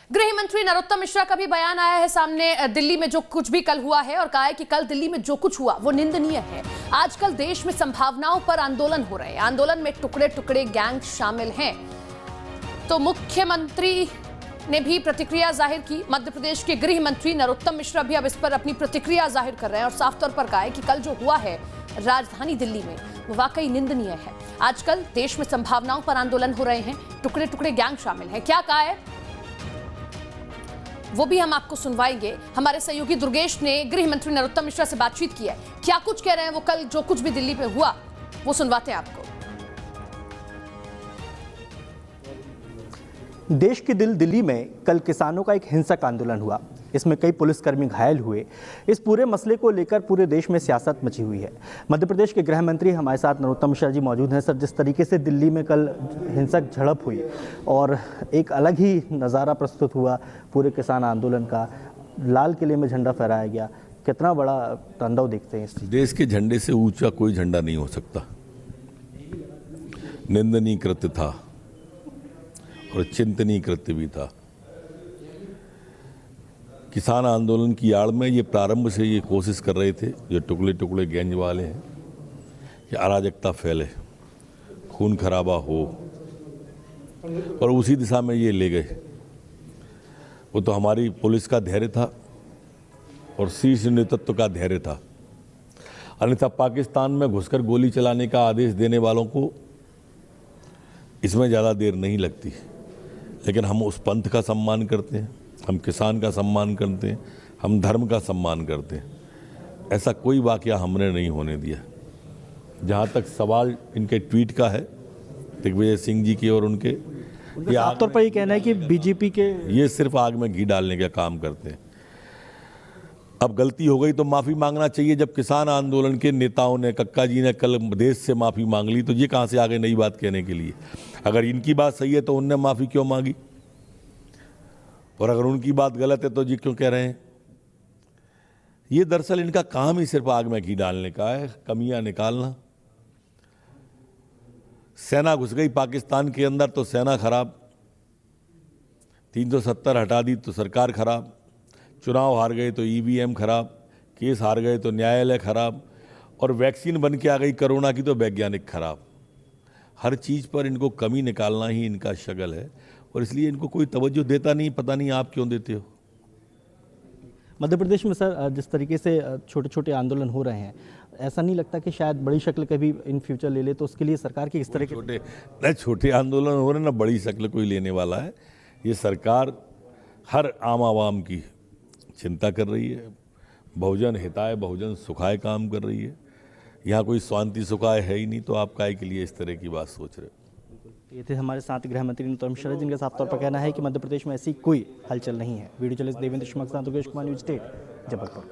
गृह मंत्री नरोत्तम मिश्रा का भी बयान आया है सामने दिल्ली में जो कुछ भी कल हुआ है, और कहा है कि कल दिल्ली में जो कुछ हुआ वो निंदनीय है। आजकल देश में संभावनाओं पर आंदोलन हो रहे हैं, आंदोलन में टुकड़े टुकड़े गैंग शामिल हैं। तो मुख्यमंत्री ने भी प्रतिक्रिया जाहिर की। मध्य प्रदेश के गृह मंत्री नरोत्तम मिश्रा भी अब इस पर अपनी प्रतिक्रिया जाहिर कर रहे हैं और साफ तौर पर कहा है कि कल जो हुआ है राजधानी दिल्ली में वो वाकई निंदनीय है। आजकल देश में संभावनाओं पर आंदोलन हो रहे हैं, टुकड़े टुकड़े गैंग शामिल हैं। क्या कहा है वो भी हम आपको सुनवाएंगे। हमारे सहयोगी दुर्गेश ने गृह मंत्री नरोत्तम मिश्रा से बातचीत की है, क्या कुछ कह रहे हैं वो, कल जो कुछ भी दिल्ली पे हुआ वो सुनवाते हैं आपको। देश के दिल्ली में कल किसानों का एक हिंसक आंदोलन हुआ। इसमें कई पुलिसकर्मी घायल हुए। इस पूरे मसले को लेकर पूरे देश में सियासत मची हुई है। मध्य प्रदेश के गृह मंत्री हमारे साथ नरोत्तम मिश्रा जी मौजूद हैं। सर, जिस तरीके से दिल्ली में कल हिंसक झड़प हुई और एक अलग ही नज़ारा प्रस्तुत हुआ पूरे किसान आंदोलन का, लाल किले में झंडा फहराया गया, कितना बड़ा तांडव देखते हैं इस देश के झंडे से ऊंचा कोई झंडा नहीं हो सकता। निंदनीय कृत्य था और चिंतनीय कृत्य भी था। किसान आंदोलन की आड़ में ये प्रारंभ से ये कोशिश कर रहे थे जो टुकड़े टुकड़े गैंग वाले हैं कि अराजकता फैले, खून खराबा हो, और उसी दिशा में ये ले गए। वो तो हमारी पुलिस का धैर्य था और शीर्ष नेतृत्व का धैर्य था। अन्यथा पाकिस्तान में घुसकर गोली चलाने का आदेश देने वालों को इसमें ज़्यादा देर नहीं लगती। लेकिन हम उस पंथ का सम्मान करते हैं, हम किसान का सम्मान करते हैं, हम धर्म का सम्मान करते हैं। ऐसा कोई वाकया हमने नहीं होने दिया। जहाँ तक सवाल इनके ट्वीट का है दिग्विजय सिंह जी के और उनके, ये आमतौर पर ये कहना है कि बीजेपी के ये सिर्फ आग में घी डालने का काम करते हैं। अब गलती हो गई तो माफ़ी मांगना चाहिए। जब किसान आंदोलन के नेताओं ने, कक्का जी ने कल देश से माफ़ी मांग ली, तो ये कहाँ से आ गए नई बात कहने के लिए। अगर इनकी बात सही है तो उनने माफ़ी क्यों मांगी, और अगर उनकी बात गलत है तो जी क्यों कह रहे हैं। ये दरअसल इनका काम ही सिर्फ आग में घी डालने का है, कमियां निकालना। सेना घुस गई पाकिस्तान के अंदर तो सेना खराब, 370 हटा दी तो सरकार खराब, चुनाव हार गए तो ईवीएम खराब, केस हार गए तो न्यायालय खराब, और वैक्सीन बन के आ गई कोरोना की तो वैज्ञानिक खराब। हर चीज़ पर इनको कमी निकालना ही इनका शगल है, और इसलिए इनको कोई तवज्जो देता नहीं। पता नहीं आप क्यों देते हो। मध्य प्रदेश में सर जिस तरीके से छोटे छोटे आंदोलन हो रहे हैं, ऐसा नहीं लगता कि शायद बड़ी शक्ल कभी इन फ्यूचर ले ले, तो उसके लिए सरकार की इस तरह के छोटे आंदोलन हो रहे हैं ना, बड़ी शक्ल कोई लेने वाला है। ये सरकार हर आम आवाम की चिंता कर रही है, बहुजन हिताय बहुजन सुखाय काम कर रही है। यहाँ कोई शांति सुखाय है ही नहीं, तो आप काहे के लिए इस तरह की बात सोच रहे हो। ये थे हमारे साथ गृह मंत्री नरोत्तम मिश्रा, जिनका साफ तौर पर कहना है कि मध्य प्रदेश में ऐसी कोई हलचल नहीं है। Video journalist Devendra Kumar, news state, Jabalpur.